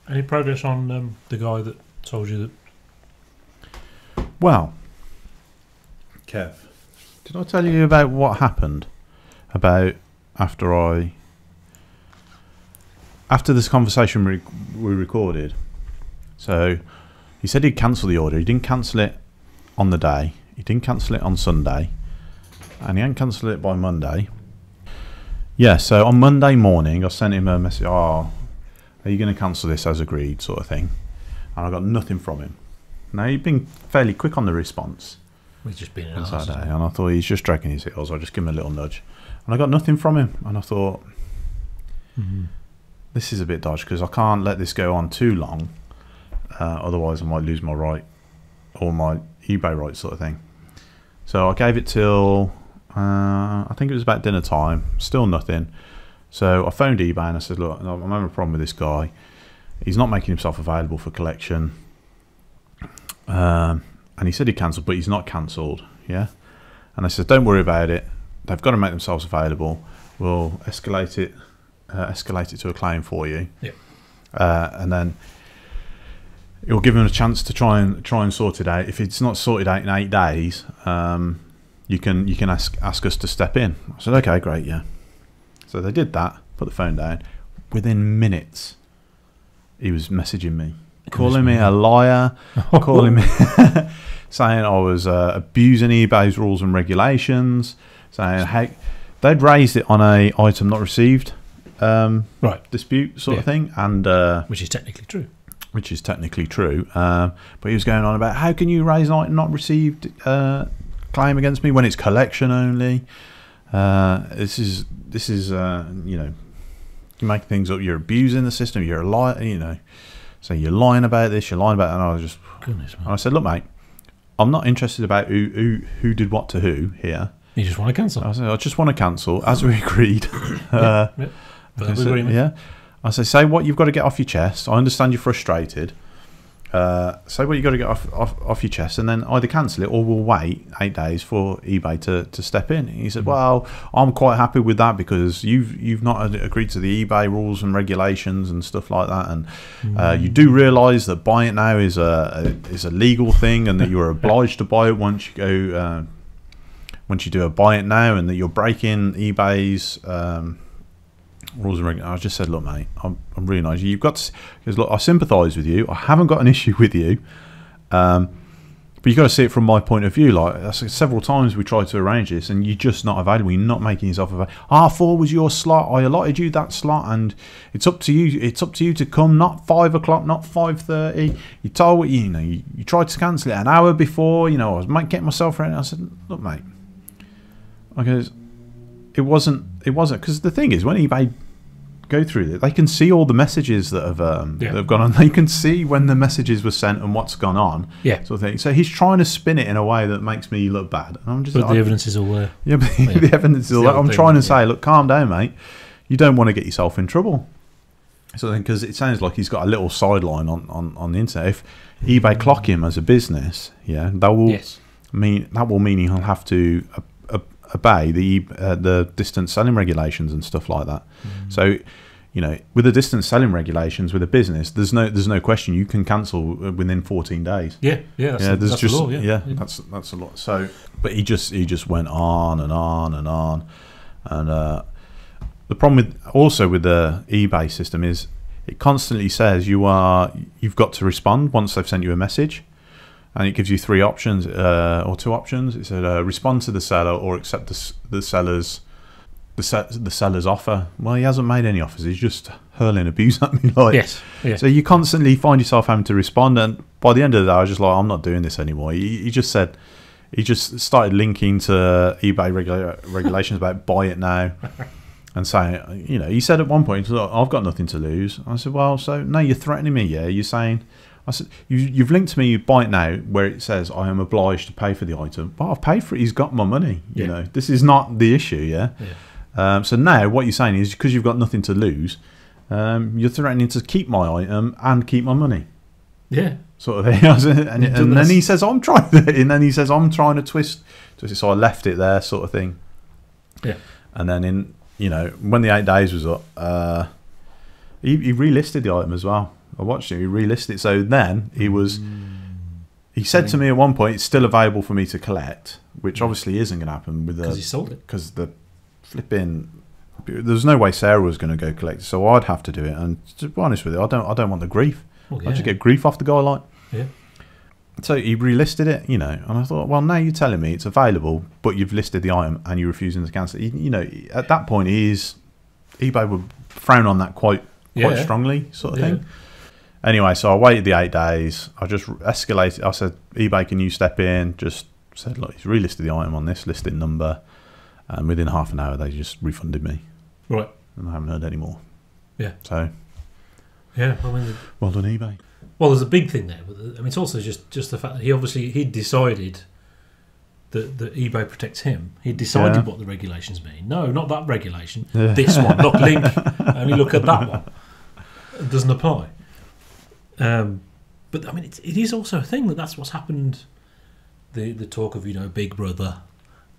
Any progress on the guy that told you that? Well, Kev, did I tell you about what happened about after this conversation we recorded? So he said he'd cancel the order. He didn't cancel it on the day. He didn't cancel it on Sunday, and he hadn't cancelled it by Monday. Yeah, so on Monday morning I sent him a message, are you going to cancel this as agreed, sort of thing, and I got nothing from him. Now, he'd been fairly quick on the response. He's just been on Saturday, and I thought he's just dragging his heels. I'll just give him a little nudge, and I got nothing from him, and I thought, this is a bit dodgy, because I can't let this go on too long, otherwise I might lose my right, or my eBay right, sort of thing. So I gave it till I think it was about dinner time, still nothing. So I phoned eBay and I said, look, I'm having a problem with this guy. He's not making himself available for collection. And he said he cancelled, but he's not cancelled. Yeah. And I said, don't worry about it. They've got to make themselves available. We'll escalate it to a claim for you. Yeah. And then it will give him a chance to try and sort it out. If it's not sorted out in 8 days, you can ask us to step in. I said, okay, great, yeah. So they did that, put the phone down. Within minutes, he was messaging me, calling me a liar, calling me, saying I was abusing eBay's rules and regulations, saying hey, they'd raised it on a item not received dispute sort of thing, and which is technically true. Which is technically true, but he was going on about how can you raise an item not received claim against me when it's collection only. This is you know, you make things up, you're abusing the system, you're a liar, you know, so you're lying about this, you're lying about that. And I was just, goodness, man. And I said, look, mate, I'm not interested about who did what to who here. You just want to cancel. I said, I just want to cancel, as we agreed. Yeah. I say what you've got to get off your chest. I understand you're frustrated. Say what you've got to get off your chest, and then either cancel it or we'll wait 8 days for eBay to step in. And he said, well, I'm quite happy with that because you've not agreed to the eBay rules and regulations and stuff like that, and you do realise that buying it now is a legal thing, and that you're obliged to buy it once you do a buy it now, and that you're breaking eBay's rules and regulations. I just said, look, mate, I'm really nice. You've got to, because look, I sympathise with you. I haven't got an issue with you, but you've got to see it from my point of view. Like several times we tried to arrange this, and you're just not available. You're not making yourself available. R4 was your slot. I allotted you that slot, and it's up to you. It's up to you to come. Not 5 o'clock, not 5:30. You told what you know. You tried to cancel it an hour before. You know, I was getting myself ready. I said, look, mate. Because it wasn't because the thing is, when eBay go through it, they can see all the messages that have gone on. They can see when the messages were sent and what's gone on. Yeah, sort of thing. So he's trying to spin it in a way that makes me look bad. And I'm just, but the evidence is all there. Yeah, but the evidence is all there. I'm trying to say, look, calm down, mate. You don't want to get yourself in trouble. So then, because it sounds like he's got a little sideline on the internet. If eBay clock him as a business, yeah, that will mean he'll have to obey the distance selling regulations and stuff like that. So, you know, with the distance selling regulations with a business, there's no question you can cancel within 14 days. That's the law. That's a lot. So, but he just went on and on and on, and the problem with the eBay system is it constantly says you've got to respond once they've sent you a message. And it gives you 3 options or 2 options. It said respond to the seller or accept the seller's offer. Well, he hasn't made any offers. He's just hurling abuse at me. Yes. So you constantly find yourself having to respond. And by the end of the day, I was just like, I'm not doing this anymore. He just started linking to eBay regulations about buy it now. And saying, you know, he said at one point, look, I've got nothing to lose. I said, well, so no, you're threatening me. Yeah, you're saying. I said, you've linked to me buy it now where it says I am obliged to pay for the item, but I've paid for it. He's got my money. You know, this is not the issue. Yeah. So now what you're saying is because you've got nothing to lose, you're threatening to keep my item and keep my money. Yeah. Sort of thing. and then he says I'm trying to twist it. So I left it there, sort of thing. Yeah. And then when the 8 days was up, he relisted the item as well. I watched it. He relisted it. So then he said to me at one point, it's still available for me to collect, which obviously isn't going to happen with because he sold it. Because the flipping, there's no way Sarah was going to go collect it, so I'd have to do it. And to be honest with you, I don't want the grief. Well, I just get grief off the guy, like. Yeah. So he relisted it, and I thought, well, now you're telling me it's available, but you've listed the item and you're refusing to cancel it. At that point, eBay would frown on that quite strongly, sort of thing. Anyway, so I waited the 8 days. I just escalated. I said, eBay, can you step in? Just said, look, he's relisted the item on this listing number, and within half an hour, they just refunded me. Right. And I haven't heard any more. Yeah. So. Yeah. I mean, well done, eBay. Well, there's a big thing there, but I mean, it's also just the fact that he'd decided that eBay protects him. He decided what the regulations mean. No, not that regulation. Yeah. This one. Look, link. Only look at that one. It doesn't apply. But I mean, it is also a thing that's what's happened. The talk of Big Brother.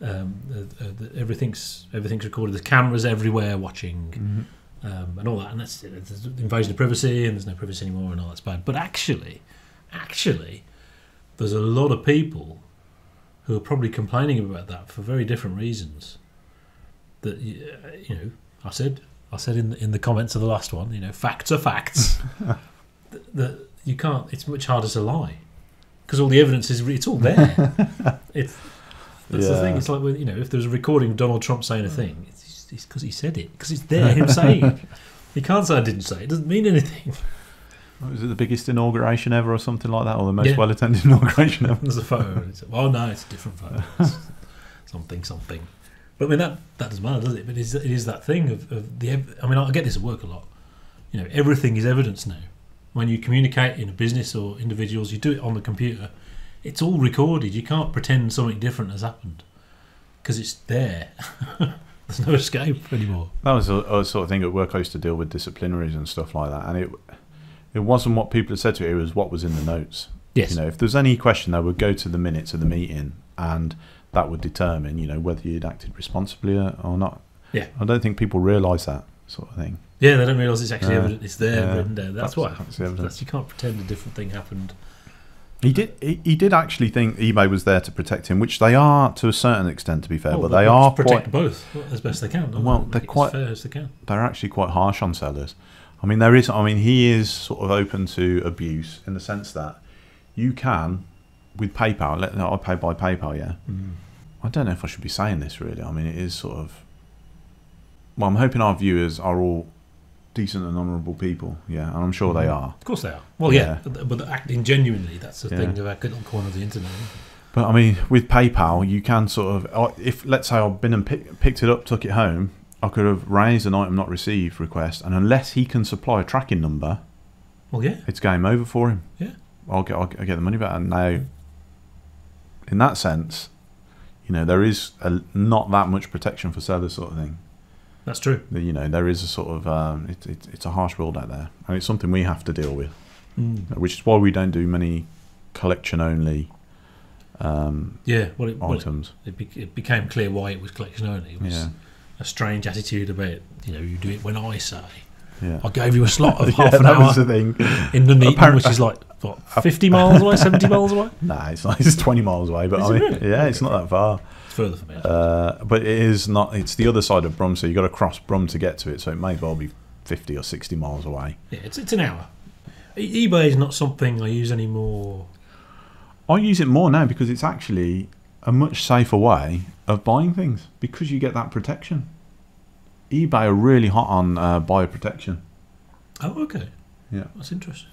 Everything's recorded. There's cameras everywhere watching. Mm-hmm. And all that, and that's the invasion of privacy, and there's no privacy anymore, and all that's bad. But actually, there's a lot of people who are probably complaining about that for very different reasons. That I said in the comments of the last one, facts are facts. that you can't. It's much harder to lie because all the evidence it's all there. That's the thing. It's like if there's a recording of Donald Trump saying a thing. It's because he said it. Because it's there, him saying it. He can't say I didn't say it. It doesn't mean anything. Was it the biggest inauguration ever or something like that? Or the most well-attended inauguration ever? There's a photo. Oh, no, it's a different photo. It's something. But I mean, that doesn't matter, does it? But it is that thing of the... I mean, I get this at work a lot. Everything is evidence now. When you communicate in a business or individuals, you do it on the computer. It's all recorded. You can't pretend something different has happened. Because it's there. There's no escape anymore. That was a sort of thing at work I used to deal with, disciplinaries and stuff like that. And it wasn't what people had said to it, it was what was in the notes. Yes. If there's any question, they would go to the minutes of the meeting, and that would determine, whether you'd acted responsibly or not. Yeah. I don't think people realise that sort of thing. Yeah, they don't realise it's actually evident. It's there, written down. That's what happens. You can't pretend a different thing happened. He did actually think eBay was there to protect him, which they are to a certain extent, to be fair. But they are protect both as best they can. They're quite as fair as they can. They're actually quite harsh on sellers. He is sort of open to abuse in the sense that you can, with PayPal. I pay by PayPal. Yeah. Mm. I don't know if I should be saying this really. I mean, it is sort of. Well, I'm hoping our viewers are all decent and honourable people, and I'm sure they are. Of course they are. Well, but acting genuinely, that's the thing about good little corner of the internet. But I mean, with PayPal, you can sort of, if let's say I've been and picked it up, took it home, I could have raised an item not received request, and unless he can supply a tracking number, it's game over for him. Yeah, I'll get the money back. And now, in that sense, there is not that much protection for sellers, sort of thing. That's true. There is a sort of it's a harsh world out there, and it's something we have to deal with, which is why we don't do many collection only. Items. It became clear why it was collection only. It was a strange attitude about you do it when I say. Yeah. I gave you a slot of half an hour. That was the thing. In Nuneaton, which is like 50 miles away, 70 miles away. Nah, it's 20 miles away, but it's not that far. Further for me, but it is not. It's the other side of Brum, so you've got to cross Brum to get to it. So it may as well be 50 or 60 miles away. Yeah, it's an hour. eBay is not something I use anymore. I use it more now because it's actually a much safer way of buying things because you get that protection. eBay are really hot on buyer protection. Oh, okay. Yeah, that's interesting.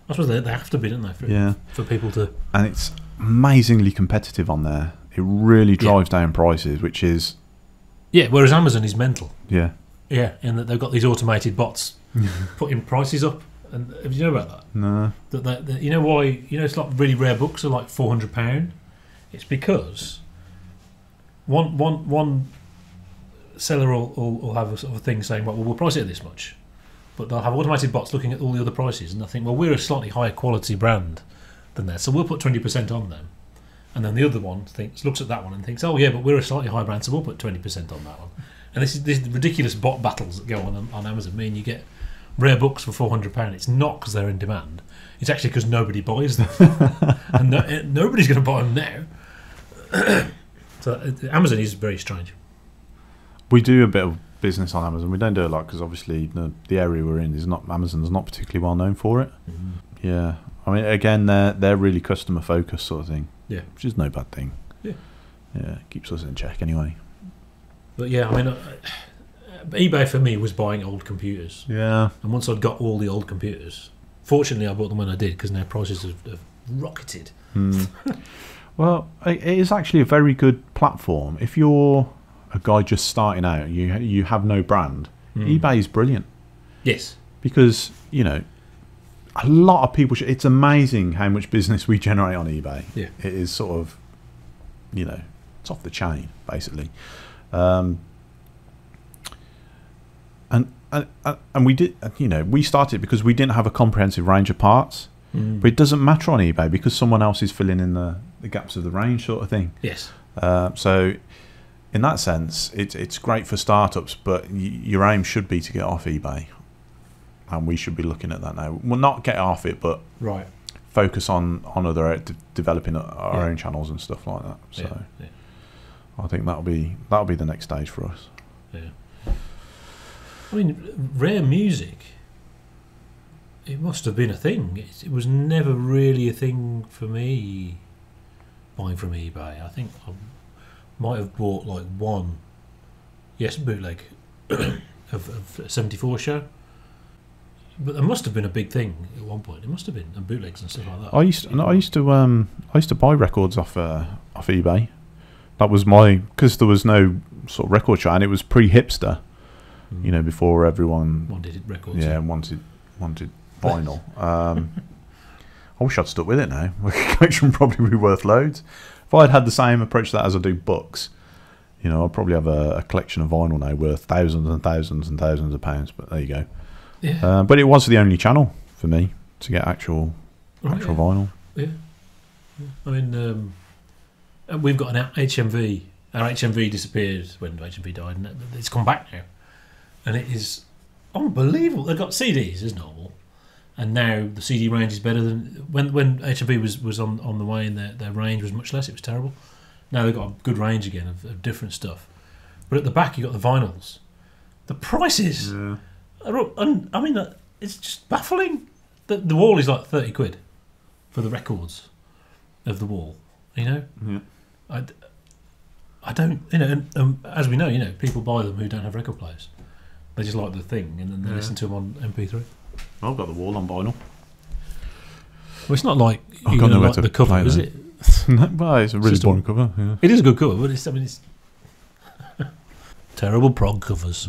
I suppose they have to be, don't they? For people to. And it's amazingly competitive on there. It really drives down prices, which is... Yeah, whereas Amazon is mental. Yeah. Yeah, in that they've got these automated bots putting prices up. And have you know about that? No. That you know why? It's like really rare books are like £400. It's because one seller will have a sort of a thing saying, well, we'll price it at this much. But they'll have automated bots looking at all the other prices, and they'll think, well, we're a slightly higher quality brand than theirs, so we'll put 20% on them. And then the other one looks at that one and thinks, oh yeah, but we're a slightly higher brand, so we'll put 20% on that one. And this is the ridiculous bot battles that go on Amazon. You get rare books for £400, it's not because they're in demand. It's actually because nobody buys them, and nobody's going to buy them now. So Amazon is very strange. We do a bit of business on Amazon. We don't do a lot because obviously the area we're in is not, Amazon's not particularly well known for it. Yeah, I mean, again, they're really customer focused sort of thing. Yeah, which is no bad thing. Yeah, keeps us in check anyway. But yeah, I mean, eBay for me was buying old computers. Yeah, and once I'd got all the old computers, fortunately I bought them when I did, because now prices have rocketed. Well, it is actually a very good platform if you're a guy just starting out. You have no brand. eBay is brilliant. Yes, because a lot of people. It's amazing how much business we generate on eBay. Yeah, it is sort of, it's off the chain basically. And we did, we started because we didn't have a comprehensive range of parts. But it doesn't matter on eBay because someone else is filling in the gaps of the range, sort of thing. Yes. So in that sense, it's great for startups, but your aim should be to get off eBay, and we should be looking at that now. Well, not get off it, but focus on other developing our own channels and stuff like that. So I think that'll be the next stage for us. Yeah. I mean, rare music. It must have been a thing. It was never really a thing for me buying from eBay. I think I might have bought like one, bootleg of a 74 show. But there must have been a big thing at one point. It must have been, and bootlegs and stuff like that. I used to buy records off eBay. That was because there was no sort of record shop, and it was pre-hipster. Before everyone wanted records. Yeah, wanted vinyl. I wish I'd stuck with it now. My collection would probably be worth loads. If I'd had the same approach to that as I do books, I'd probably have a collection of vinyl now worth thousands and thousands and thousands of pounds. But there you go. Yeah. But it was the only channel for me to get actual vinyl. Yeah. I mean, we've got an HMV. Our HMV disappeared when HMV died, and it's come back now. And it is unbelievable. They've got CDs as normal, and now the CD range is better than when HMV was on the way, and their range was much less. It was terrible. Now they've got a good range again of different stuff. But at the back you got the vinyls. The prices are up, and I mean it's just baffling. The wall is like £30 for the records of the wall. Yeah. I don't. And, as we know, people buy them who don't have record players. They just like the thing, and then they listen to them on MP3. I've got the wall on vinyl. Well, it's not like you're going to like the cover, is it? Well, it's a really boring cover. Yeah. It is a good cover, but it's terrible prog covers.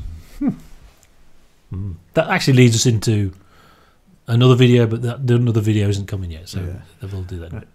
That actually leads us into another video, but another video isn't coming yet, so we'll do that in a bit.